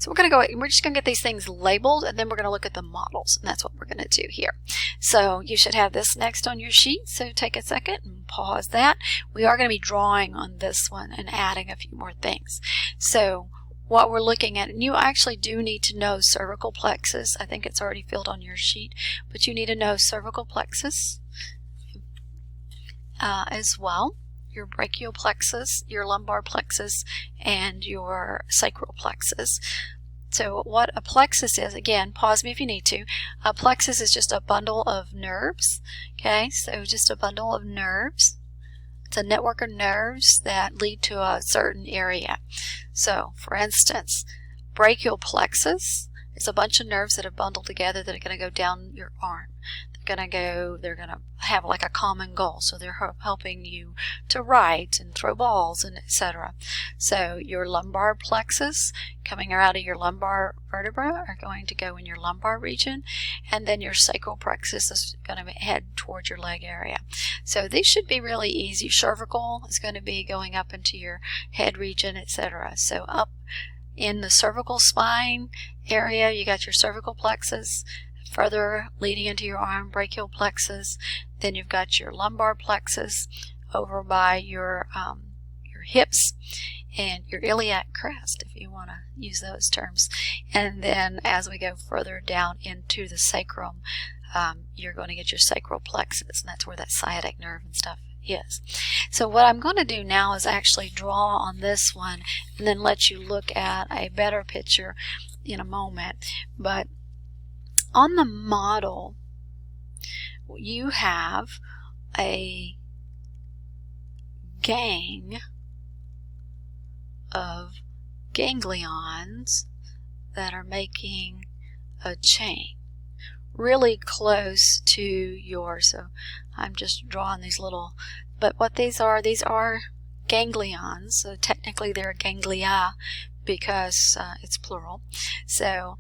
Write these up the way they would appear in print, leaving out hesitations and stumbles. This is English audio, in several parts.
So we're just going to get these things labeled, and then we're going to look at the models, and that's what we're going to do here. So you should have this next on your sheet, so take a second and pause that. We are going to be drawing on this one and adding a few more things. So what we're looking at, and you actually do need to know cervical plexus. I think it's already filled on your sheet, but you need to know cervical plexus as well, your brachial plexus, your lumbar plexus, and your sacral plexus. So what a plexus is, again, pause me if you need to. A plexus is just a bundle of nerves, okay? So just a bundle of nerves. It's a network of nerves that lead to a certain area. So, for instance, brachial plexus is a bunch of nerves that are bundled together that are going to go down your arm. They're going to have like a common goal. So they're helping you to write and throw balls and etc. So your lumbar plexus coming out of your lumbar vertebra are going to go in your lumbar region, and then your sacral plexus is going to head towards your leg area. So these should be really easy. Cervical is going to be going up into your head region, etc. So up in the cervical spine area, you got your cervical plexus. Further leading into your arm, brachial plexus. Then you've got your lumbar plexus over by your hips and your iliac crest, if you want to use those terms. And then as we go further down into the sacrum, you're going to get your sacral plexus, and that's where that sciatic nerve and stuff is. So what I'm going to do now is actually draw on this one and then let you look at a better picture in a moment. But on the model, you have a gang of ganglions that are making a chain really close to yours. So I'm just drawing these little, but what these are ganglions. So technically they're ganglia because it's plural. So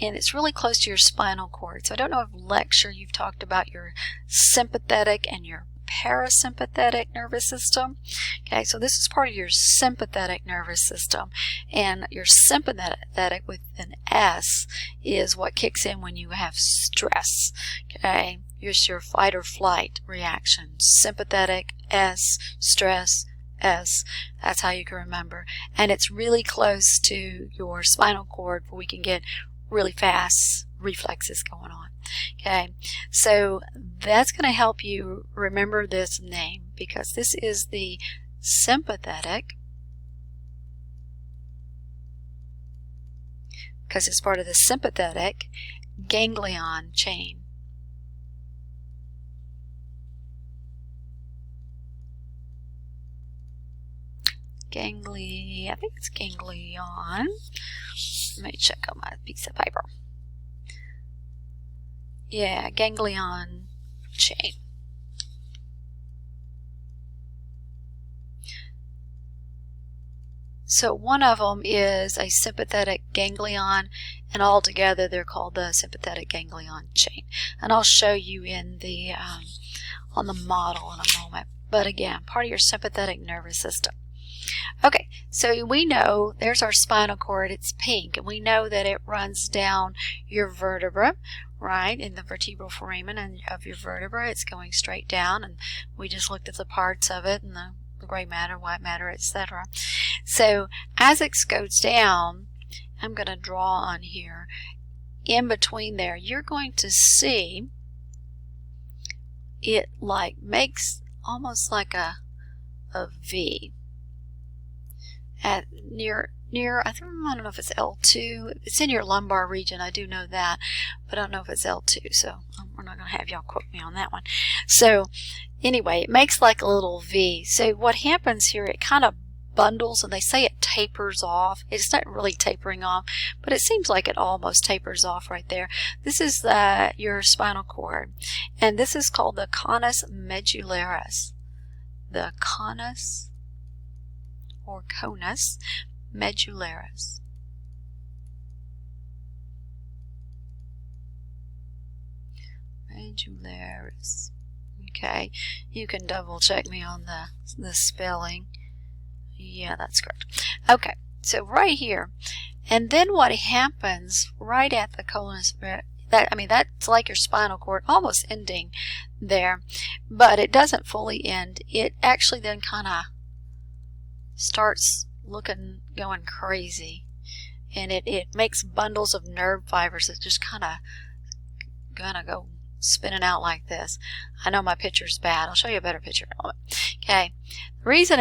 and it's really close to your spinal cord. So I don't know if lecture you've talked about your sympathetic and your parasympathetic nervous system. Okay, so this is part of your sympathetic nervous system, and your sympathetic with an S is what kicks in when you have stress. Okay, it's your fight or flight reaction. Sympathetic, S, stress, S. That's how you can remember. And it's really close to your spinal cord where we can get really fast reflexes going on. Okay, so that's going to help you remember this name because this is the sympathetic, because it's part of the sympathetic ganglion chain. I think it's ganglion. Let me check on my piece of paper. Yeah, ganglion chain. So one of them is a sympathetic ganglion, and all together they're called the sympathetic ganglion chain. And I'll show you in the on the model in a moment. But again, part of your sympathetic nervous system. Okay, so we know there's our spinal cord. It's pink, and we know that it runs down your vertebra, right, in the vertebral foramen of your vertebra. It's going straight down, and we just looked at the parts of it and the gray matter, white matter, etc. So as it goes down, I'm going to draw on here. In between there, you're going to see it like makes almost like a V. At near I don't know if it's L2. It's in your lumbar region, I do know that, but I don't know if it's L2, so we're not going to have y'all quote me on that one. So anyway, it makes like a little V. So what happens here, it kind of bundles, and they say it tapers off. It's not really tapering off, but it seems like it almost tapers off right there. This is your spinal cord, and this is called the conus medullaris. The conus or conus medullaris. Medullaris. Okay, you can double check me on the spelling. Yeah, that's correct. Okay, so right here, And then what happens right at the conus, that's like your spinal cord almost ending there, but it doesn't fully end. It actually then kind of starts going crazy, and it makes bundles of nerve fibers that just kind of gonna go spinning out like this. I know my picture's bad. I'll show you a better picture in a moment. Okay, the reason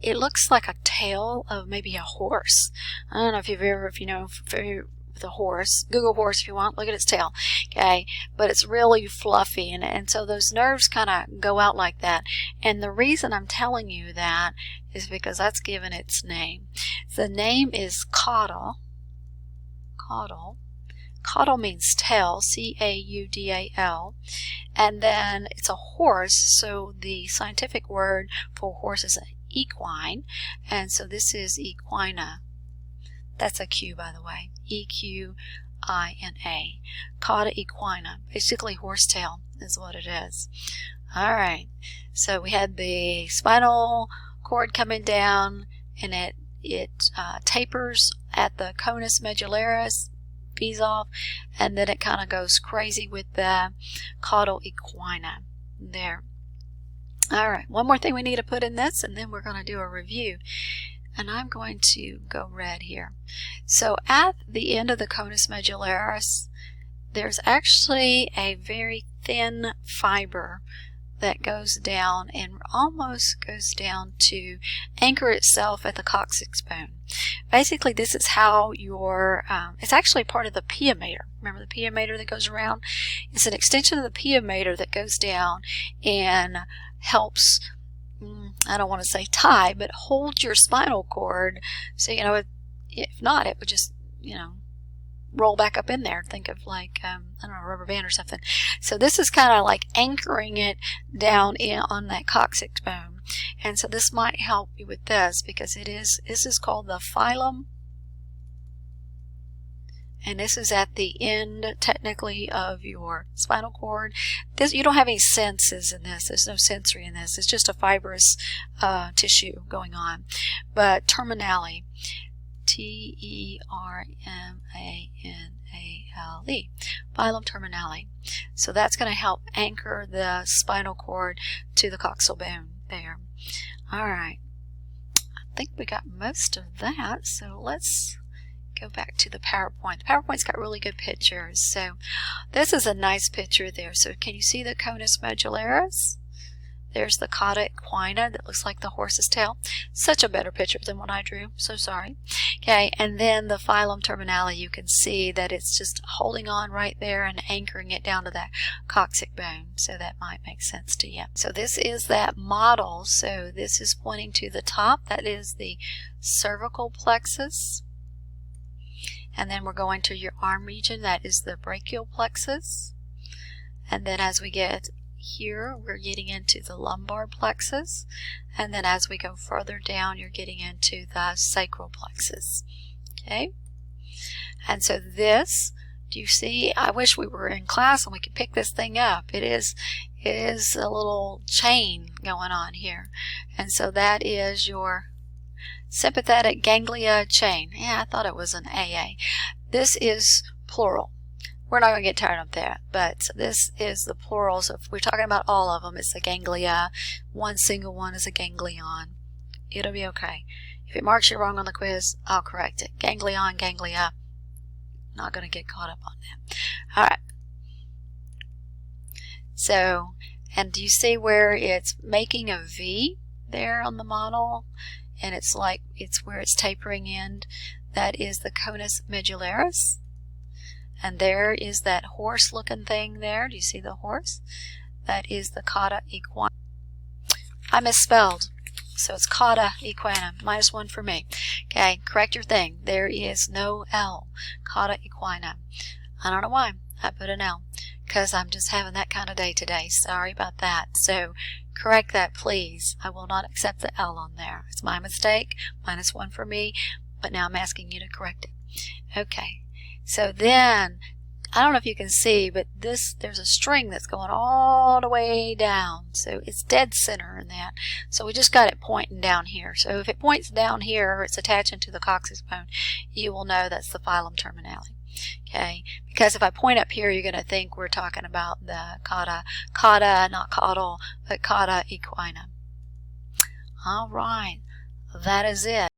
it looks like a tail of maybe a horse. I don't know if you know with a horse. Google horse if you want. Look at its tail. Okay, but it's really fluffy, and so those nerves kind of go out like that. And the reason I'm telling you that is because that's given its name. The name is caudal. Caudal. Caudal means tail, C-A-U-D-A-L, and then it's a horse, so the scientific word for horse is equine, and so this is equina. That's a Q, by the way, E-Q-I-N-A, cauda equina, basically horsetail is what it is. All right, so we had the spinal cord coming down, and it tapers at the conus medullaris, fees off, and then it kind of goes crazy with the caudal equina there. All right, one more thing we need to put in this, and then we're going to do a review. And I'm going to go red here. So at the end of the conus medullaris, there's actually a very thin fiber that goes down and almost goes down to anchor itself at the coccyx bone. Basically, this is how your, it's actually part of the pia mater. Remember the pia mater that goes around? It's an extension of the pia mater that goes down and helps, I don't want to say tie, but hold your spinal cord. So, if not, it would just, roll back up in there. Think of like, I don't know, a rubber band or something. So this is kind of like anchoring it down on that coccyx bone. And so this might help you with this because this is called the phylum. And this is at the end, technically, of your spinal cord. You don't have any senses in this. There's no sensory in this. It's just a fibrous tissue going on. But terminale, T-E-R-M-A-N-A-L-E, phylum terminale. So that's going to help anchor the spinal cord to the coxal bone there. All right. I think we got most of that. So let's go back to the PowerPoint. The PowerPoint's got really good pictures. So this is a nice picture there. So can you see the conus medullaris? There's the cauda equina that looks like the horse's tail. Such a better picture than what I drew. So sorry. Okay, and then the phylum terminale, you can see that it's just holding on right there and anchoring it down to that coccyx bone. So that might make sense to you. So this is that model. So this is pointing to the top. That is the cervical plexus. And then we're going to your arm region. That is the brachial plexus. And then as we get here, we're getting into the lumbar plexus. And then as we go further down, you're getting into the sacral plexus. Okay? And so this, do you see? I wish we were in class and we could pick this thing up. It is a little chain going on here. And so that is your sympathetic ganglia chain. Yeah, I thought it was an AA. This is plural. We're not going to get tired of that, but this is the plural. So if we're talking about all of them, it's a ganglia. One single one is a ganglion. It'll be okay. If it marks you wrong on the quiz, I'll correct it. Ganglion, ganglia. Not going to get caught up on that. All right. So, and do you see where it's making a V there on the model? And it's like, it's where it's tapering in. That is the conus medullaris. And there is that horse looking thing there. Do you see the horse? That is the cauda equina. I misspelled. So it's cauda equina. -1 for me. Okay, correct your thing. There is no L. Cauda equina. I don't know why I put an L. Because I'm just having that kind of day today. Sorry about that. So correct that, please. I will not accept the L on there. It's my mistake. -1 for me. But now I'm asking you to correct it. Okay. So then, I don't know if you can see, but there's a string that's going all the way down. So it's dead center in that. So we just got it pointing down here. So if it points down here or it's attaching to the coccyx bone, you will know that's the phylum terminale. Okay, because if I point up here, you're going to think we're talking about the cauda, not caudal, but cauda equina. All right, that is it.